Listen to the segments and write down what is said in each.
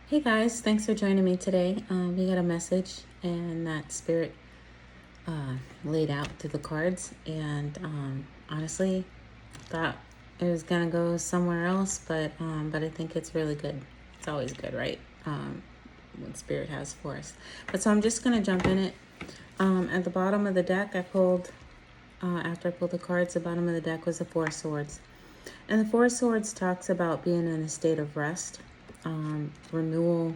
Hey guys, thanks for joining me today. We got a message, and that spirit laid out through the cards, and honestly, thought it was gonna go somewhere else, but I think it's really good. It's always good, right? What spirit has for us. But so I'm just gonna jump in it. At the bottom of the deck, I pulled. After I pulled the cards, the bottom of the deck was the Four of Swords, and the Four of Swords talks about being in a state of rest, renewal,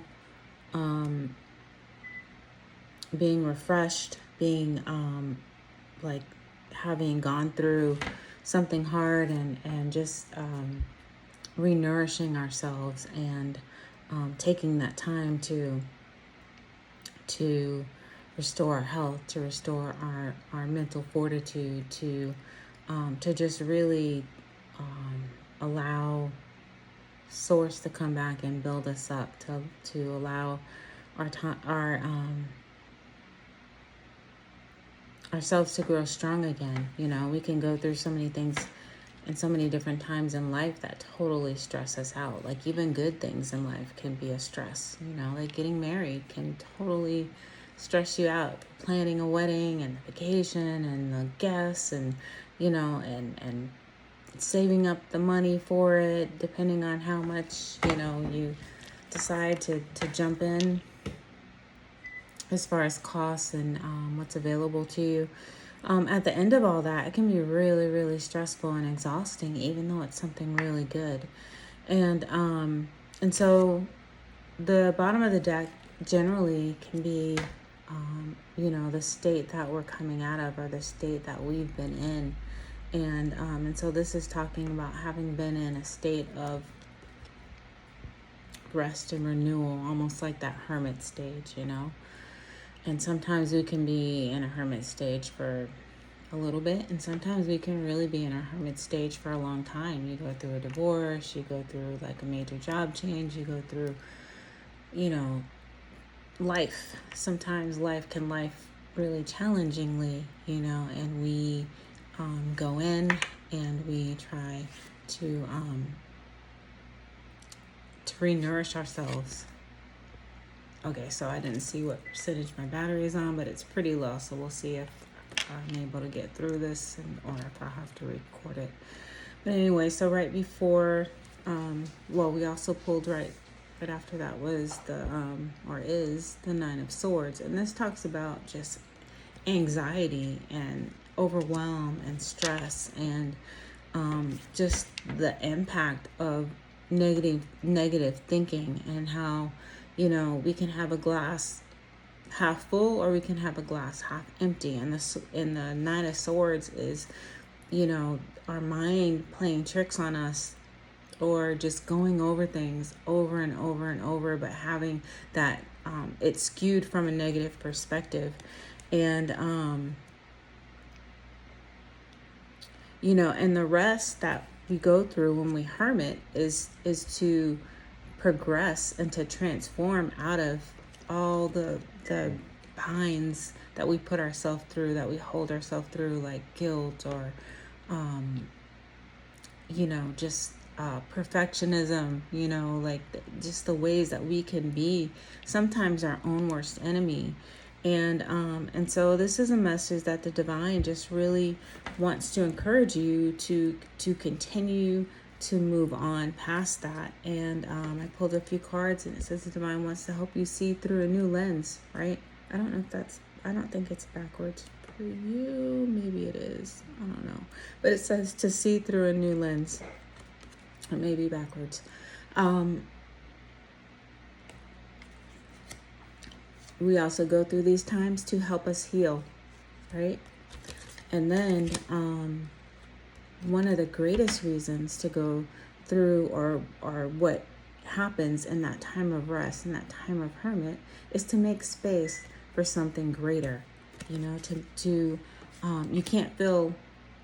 being refreshed, being like having gone through something hard, and just renourishing ourselves, and taking that time to restore our health, to restore our mental fortitude, to just really allow source to come back and build us up, to allow our time, ourselves to grow strong again. You know, we can go through so many things and so many different times in life that totally stress us out. Like even good things in life can be a stress. You know, like getting married can totally stress you out. Planning a wedding and the vacation and the guests, and and saving up the money for it, depending on how much you decide to jump in as far as costs, and what's available to you. At the end of all that, it can be really, really stressful and exhausting, even though it's something really good. And so the bottom of the deck generally can be, the state that we're coming out of, or the state that we've been in. And so this is talking about having been in a state of rest and renewal, almost like that hermit stage, And sometimes we can be in a hermit stage for a little bit, and sometimes we can really be in a hermit stage for a long time. You go through a divorce, you go through like a major job change, you go through, life. Sometimes life really challengingly, and we go in and we try to re-nourish ourselves. Okay, so I didn't see what percentage my battery is on, but it's pretty low, so we'll see if I'm able to get through this, or if I have to record it. But anyway, so right before, we also pulled right after that was is the Nine of Swords, and this talks about just anxiety and overwhelm and stress, and just the impact of negative thinking, and how we can have a glass half full, or we can have a glass half empty. And the Nine of Swords is our mind playing tricks on us, or just going over things over and over and over, but having that it's skewed from a negative perspective. And and the rest that we go through when we hermit is to progress and to transform out of all the binds that we put ourselves through, that we hold ourselves through, like guilt, or just perfectionism, like just the ways that we can be sometimes our own worst enemy. And so this is a message that the divine just really wants to encourage you to continue to move on past that. And I pulled a few cards, and it says the divine wants to help you see through a new lens, right? I don't think it's backwards for you. Maybe it is. I don't know. But it says to see through a new lens. It may be backwards. We also go through these times to help us heal, right? And then one of the greatest reasons to go through, or what happens in that time of rest, in that time of hermit, is to make space for something greater. You can't fill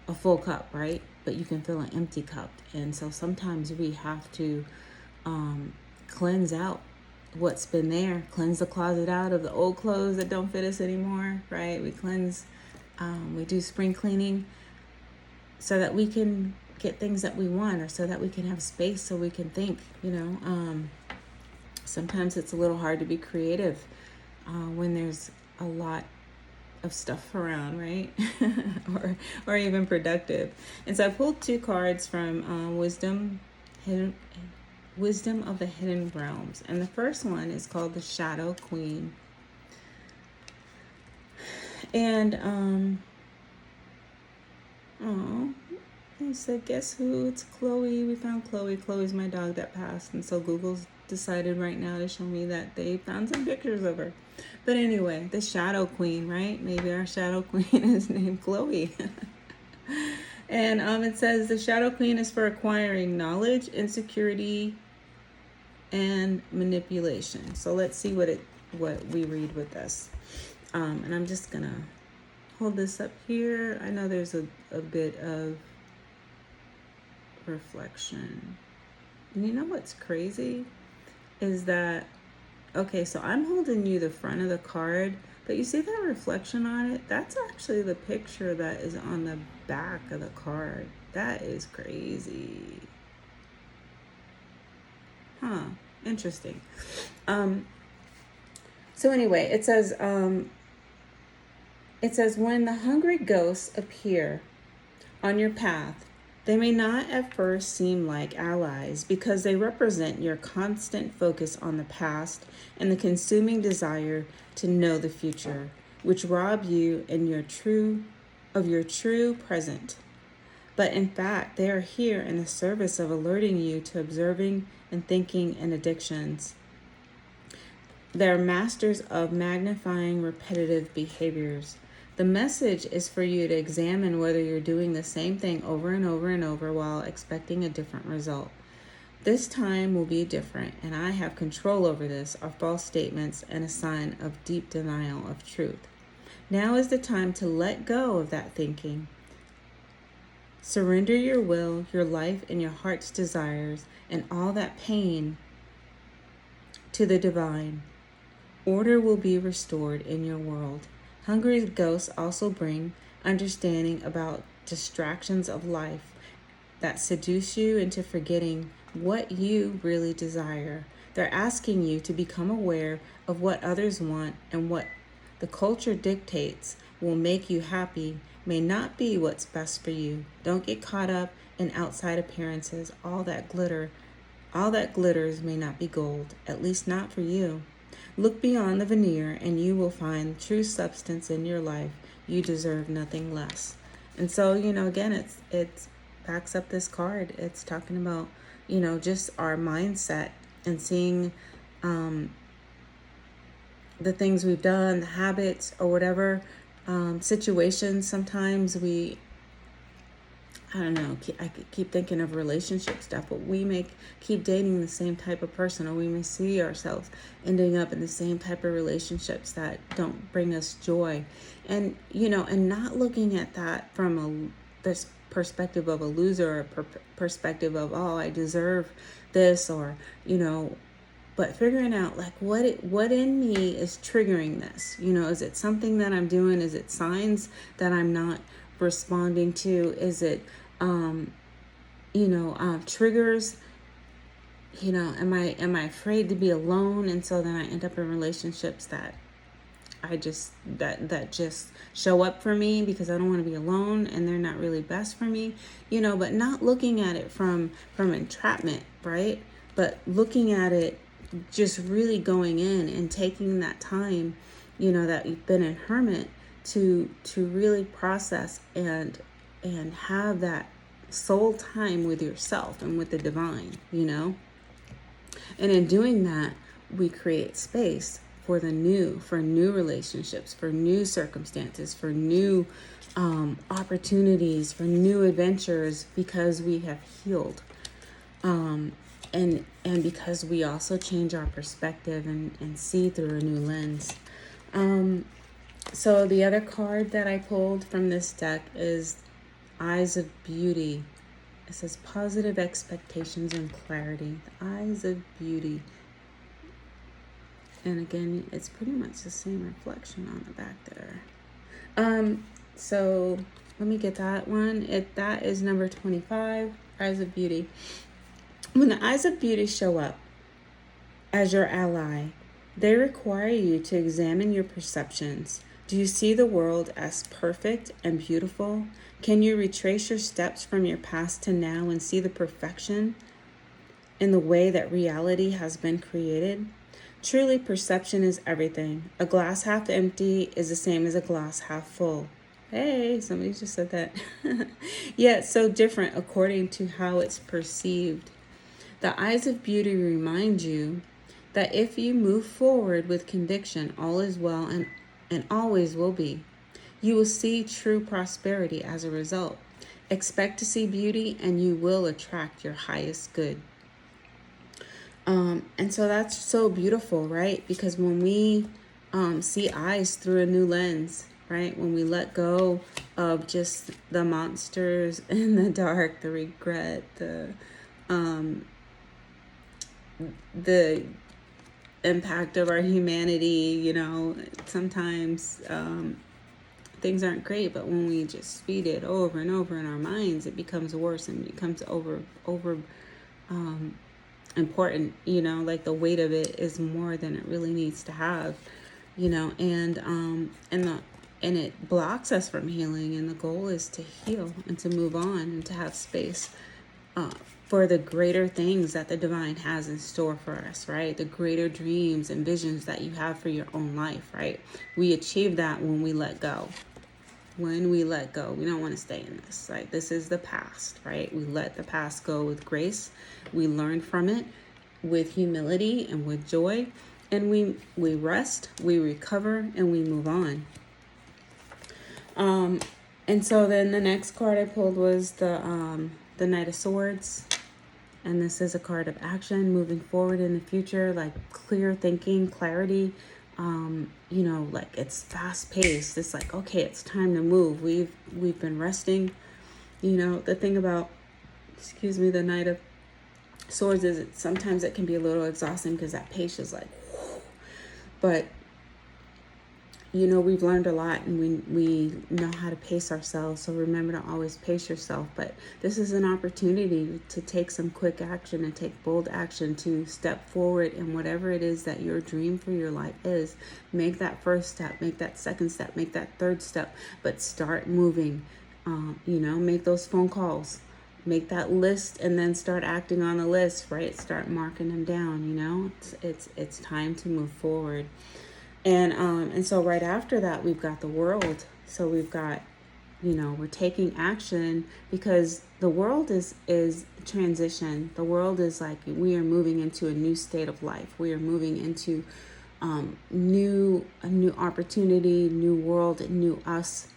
a full cup, right? But you can fill an empty cup. And so sometimes we have to cleanse out what's been there, cleanse the closet out of the old clothes that don't fit us anymore, right? We cleanse, we do spring cleaning, so that we can get things that we want, or so that we can have space, so we can think, Sometimes it's a little hard to be creative when there's a lot of stuff around, right? or even productive. And so I pulled 2 cards from Wisdom of the Hidden Realms. And the first one is called the Shadow Queen. And they said, guess who? It's Chloe. We found Chloe. Chloe's my dog that passed. And so Google's decided right now to show me that they found some pictures of her. But anyway, the Shadow Queen, right? Maybe our Shadow Queen is named Chloe. And it says the Shadow Queen is for acquiring knowledge, insecurity, and manipulation. So let's see what we read with this. And I'm just gonna hold this up here. I know there's a bit of reflection. And you know what's crazy is that, okay, so I'm holding you the front of the card, but you see that reflection on it? That's actually the picture that is on the back of the card. That is crazy. Huh, interesting. So anyway, it says when the hungry ghosts appear on your path, they may not at first seem like allies because they represent your constant focus on the past and the consuming desire to know the future, which rob you of your true present. But in fact, they are here in the service of alerting you to observing and thinking and addictions. They're masters of magnifying repetitive behaviors. The message is for you to examine whether you're doing the same thing over and over and over while expecting a different result. This time will be different, and I have control over this, are false statements and a sign of deep denial of truth. Now is the time to let go of that thinking. Surrender your will, your life, and your heart's desires, and all that pain to the divine. Order will be restored in your world. Hungry ghosts also bring understanding about distractions of life that seduce you into forgetting what you really desire. They're asking you to become aware of what others want, and what the culture dictates will make you happy may not be what's best for you. Don't get caught up in outside appearances. All that glitters may not be gold, at least not for you. Look beyond the veneer and you will find true substance in your life. You deserve nothing less. And so, again, it's backs up this card. It's talking about, just our mindset and seeing the things we've done, the habits or whatever situations. Sometimes I keep thinking of relationship stuff, but we may keep dating the same type of person, or we may see ourselves ending up in the same type of relationships that don't bring us joy. And, and not looking at that from this perspective of a loser, or perspective of, oh, I deserve this, or, but figuring out like what in me is triggering this. Is it something that I'm doing? Is it signs that I'm not responding to? Is it triggers? Am I afraid to be alone, and so then I end up in relationships that I just that just show up for me because I don't want to be alone, and they're not really best for me, but not looking at it from entrapment, right? But looking at it, just really going in and taking that time, that you've been in hermit to really process and have that soul time with yourself and with the divine, And in doing that, we create space for new relationships, for new circumstances, for new opportunities, for new adventures, because we have healed. And because we also change our perspective and see through a new lens. So the other card that I pulled from this deck is Eyes of Beauty. It says positive expectations and clarity. The Eyes of Beauty. And again, it's pretty much the same reflection on the back there. So let me get that one. That is number 25, Eyes of Beauty. When the eyes of beauty show up, as your ally. They require you to examine your perceptions. Do you see the world as perfect and beautiful? Can you retrace your steps from your past to now and see the perfection in the way that reality has been created? Truly, perception is everything. A glass half empty is the same as a glass half full. Hey, somebody just said that. Yet so different according to how it's perceived. The eyes of beauty remind you that if you move forward with conviction, all is well and always will be. You will see true prosperity as a result. Expect to see beauty and you will attract your highest good. And so that's so beautiful, right? Because when we see eyes through a new lens, right? When we let go of just the monsters in the dark, the regret, the impact of our humanity, sometimes things aren't great, but when we just feed it over and over in our minds, it becomes worse and becomes over important, like the weight of it is more than it really needs to have, and it blocks us from healing, and the goal is to heal and to move on and to have space for the greater things that the divine has in store for us, right? The greater dreams and visions that you have for your own life, right? We achieve that when we let go. When we let go, we don't want to stay in this. Like, this is the past, right? We let the past go with grace. We learn from it with humility and with joy. And we rest, we recover, and we move on. And so then the next card I pulled was the Knight of Swords. And this is a card of action, moving forward in the future, like clear thinking, clarity. Like it's fast paced. It's like, okay, it's time to move. We've been resting. The thing about, the Knight of Swords is sometimes it can be a little exhausting because that pace is like, whew. But we've learned a lot and we know how to pace ourselves. So remember to always pace yourself. But this is an opportunity to take some quick action and take bold action to step forward in whatever it is that your dream for your life is. Make that first step, make that second step, make that third step, but start moving. Make those phone calls, make that list, and then start acting on the list, right? Start marking them down. It's time to move forward. And so right after that, we've got the World. So we've got, we're taking action because the world is transition. The world is like, we are moving into a new state of life. We are moving into a new opportunity, new world, new us,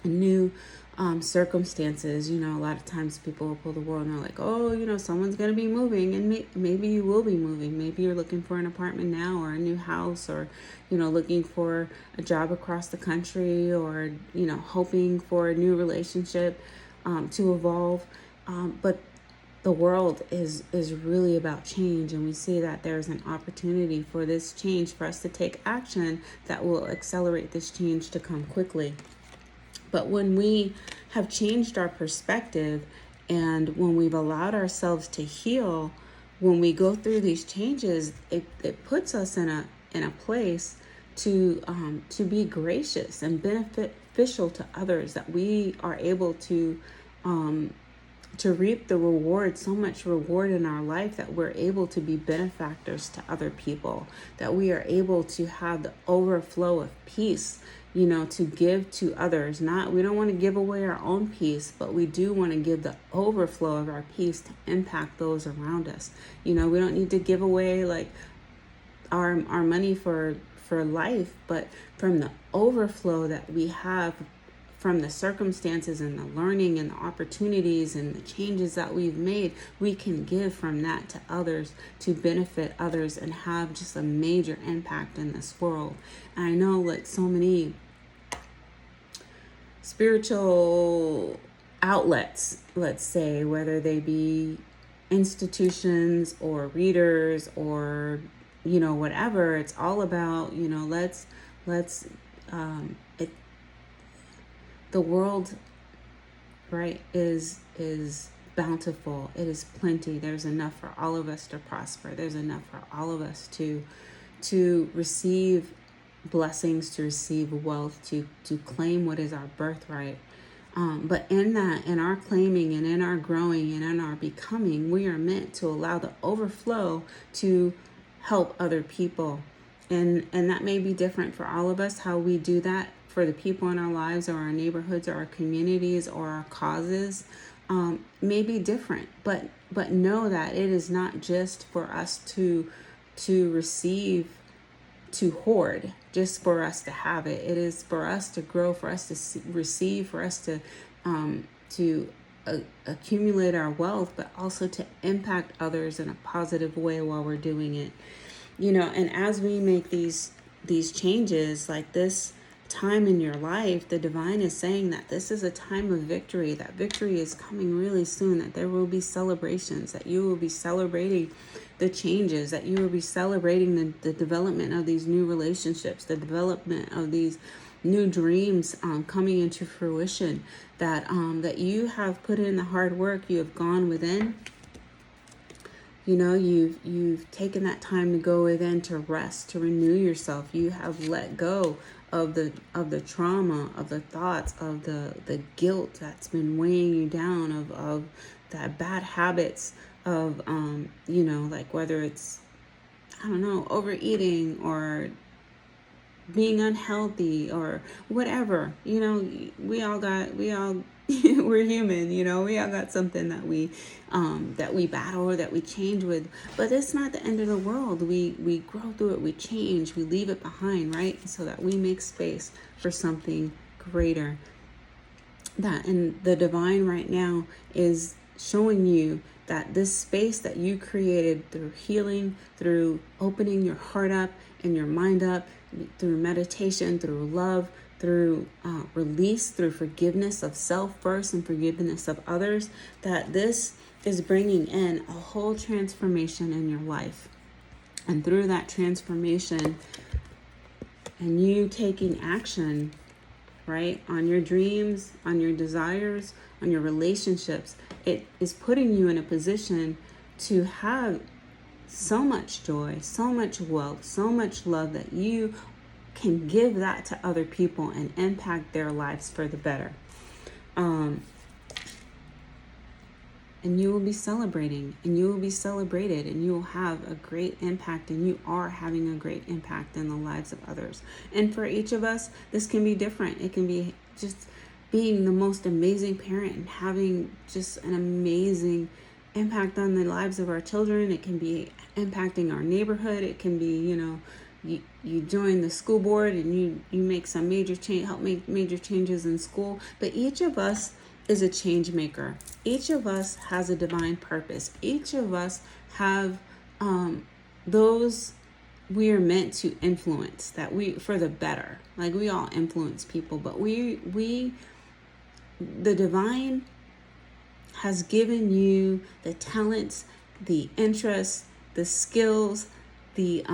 new circumstances. A lot of times people will pull the world and they're like, oh, someone's going to be moving, and maybe you will be moving. Maybe you're looking for an apartment now or a new house, or, looking for a job across the country, or, hoping for a new relationship to evolve. But the world is really about change, and we see that there's an opportunity for this change, for us to take action that will accelerate this change to come quickly. But when we have changed our perspective and when we've allowed ourselves to heal, when we go through these changes, it puts us in a place to be gracious and beneficial to others, that we are able to reap the reward, so much reward in our life, that we're able to be benefactors to other people, that we are able to have the overflow of peace, to give to others. We don't want to give away our own peace, but we do want to give the overflow of our peace to impact those around us. We don't need to give away like our money for life, but from the overflow that we have from the circumstances and the learning and the opportunities and the changes that we've made, we can give from that to others, to benefit others and have just a major impact in this world. And I know like so many spiritual outlets, let's say, whether they be institutions or readers or, whatever, it's all about, the world, right, is bountiful. It is plenty. There's enough for all of us to prosper. There's enough for all of us to receive blessings, to receive wealth, to claim what is our birthright. But in that, in our claiming and in our growing and in our becoming, we are meant to allow the overflow to help other people. And that may be different for all of us, how we do that for the people in our lives or our neighborhoods or our communities or our causes, may be different. But know that it is not just for us to receive, to hoard, just for us to have it. It is for us to grow, for us to receive, for us to accumulate our wealth, but also to impact others in a positive way while we're doing it. And as we make these changes, like this time in your life, the divine is saying that this is a time of victory, that victory is coming really soon, that there will be celebrations, that you will be celebrating the changes, that you will be celebrating the development of these new relationships, the development of these new dreams coming into fruition, that you have put in the hard work, you have gone within. You've taken that time to go within, to rest, to renew yourself. You have let go of the trauma, of the thoughts, of the guilt that's been weighing you down, of that bad habits of like whether it's, I don't know, overeating or being unhealthy or whatever. We all we're human, we all got something that we battle or that we change with, but it's not the end of the world. We grow through it, we change, we leave it behind, right? So that we make space for something greater. And the divine right now is showing you that this space that you created through healing, through opening your heart up and your mind up, through meditation, through love, through release, through forgiveness of self first and forgiveness of others, that this is bringing in a whole transformation in your life. And through that transformation and you taking action, right, on your dreams, on your desires, on your relationships, it is putting you in a position to have so much joy, so much wealth, so much love that you can give that to other people and impact their lives for the better. And you will be celebrating, and you will be celebrated, and you will have a great impact, and you are having a great impact in the lives of others. And for each of us, this can be different. It can be just being the most amazing parent and having just an amazing impact on the lives of our children. It can be impacting our neighborhood. It can be, you join the school board and you make some major change, help make major changes in school. But each of us is a change maker. Each of us has a divine purpose. Each of us have those we are meant to influence, that we, for the better. Like, we all influence people, but the divine has given you the talents, the interests, the skills, the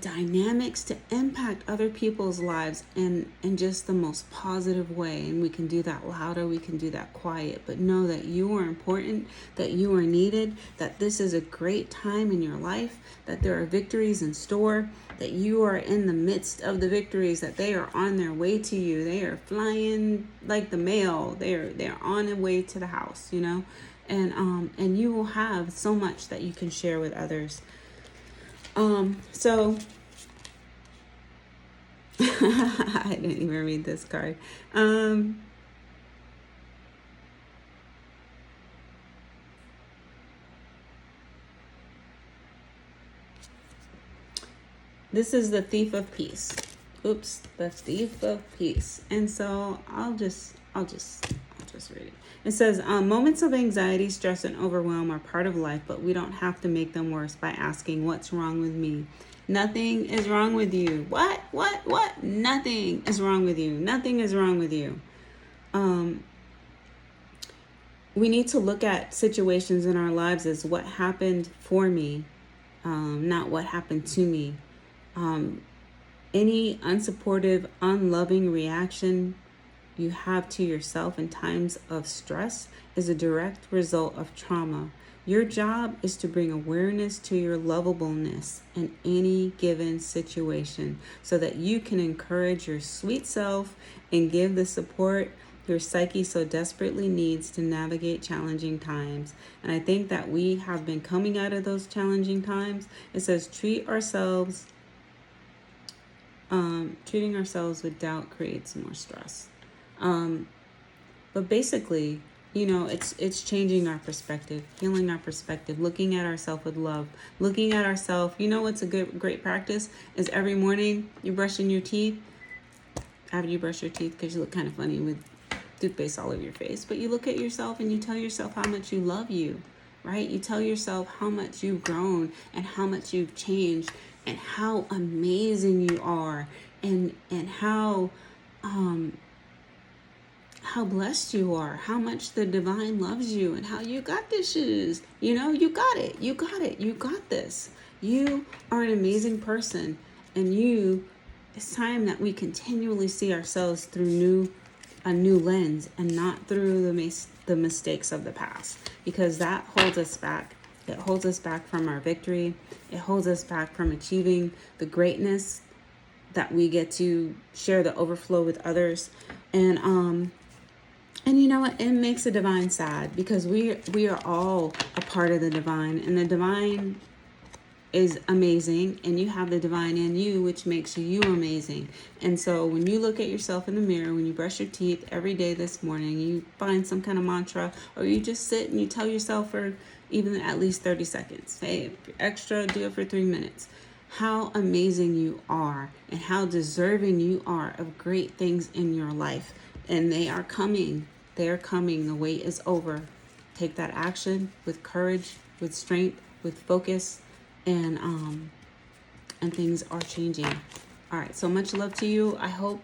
dynamics to impact other people's lives in just the most positive way. And we can do that louder, we can do that quiet, but know that you are important, that you are needed, that this is a great time in your life, that there are victories in store, that you are in the midst of the victories, that they are on their way to you. They are flying like the mail. They're on their way to the house, and you will have so much that you can share with others. So I didn't even read this card. This is the Thief of Peace. Oops, the Thief of Peace. And so I'll just read it. It says, moments of anxiety, stress, and overwhelm are part of life, but we don't have to make them worse by asking, what's wrong with me? Nothing is wrong with you. What? Nothing is wrong with you. Nothing is wrong with you. We need to look at situations in our lives as what happened for me, not what happened to me. Any unsupportive, unloving reaction, you have to yourself in times of stress is a direct result of trauma. Your job is to bring awareness to your lovableness in any given situation so that you can encourage your sweet self and give the support your psyche so desperately needs to navigate challenging times. And I think that we have been coming out of those challenging times. It says treating ourselves with doubt creates more stress. But basically, it's changing our perspective, healing our perspective, looking at ourselves with love, looking at ourselves. What's a great practice is every morning you're brushing your teeth. After you brush your teeth, because you look kind of funny with toothpaste all over your face, but you look at yourself and you tell yourself how much you love you, right? You tell yourself how much you've grown and how much you've changed and how amazing you are, and how blessed you are, how much the divine loves you, and how you got this shoes. You got it. You got this. You are an amazing person, and it's time that we continually see ourselves through a new lens and not through the mistakes of the past, because that holds us back. It holds us back from our victory. It holds us back from achieving the greatness that we get to share, the overflow with others. And you know what? It makes the divine sad, because we are all a part of the divine, and the divine is amazing, and you have the divine in you, which makes you amazing. And so when you look at yourself in the mirror, when you brush your teeth every day this morning, you find some kind of mantra, or you just sit and you tell yourself for even at least 30 seconds. Hey, if you're extra, do it for 3 minutes. How amazing you are and how deserving you are of great things in your life. And they are coming. They are coming. The wait is over. Take that action with courage, with strength, with focus, and things are changing. All right, so much love to you. I hope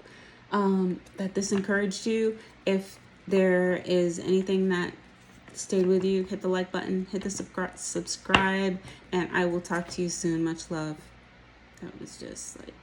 that this encouraged you. If there is anything that stayed with you, hit the like button, hit the subscribe, and I will talk to you soon. Much love. That was just like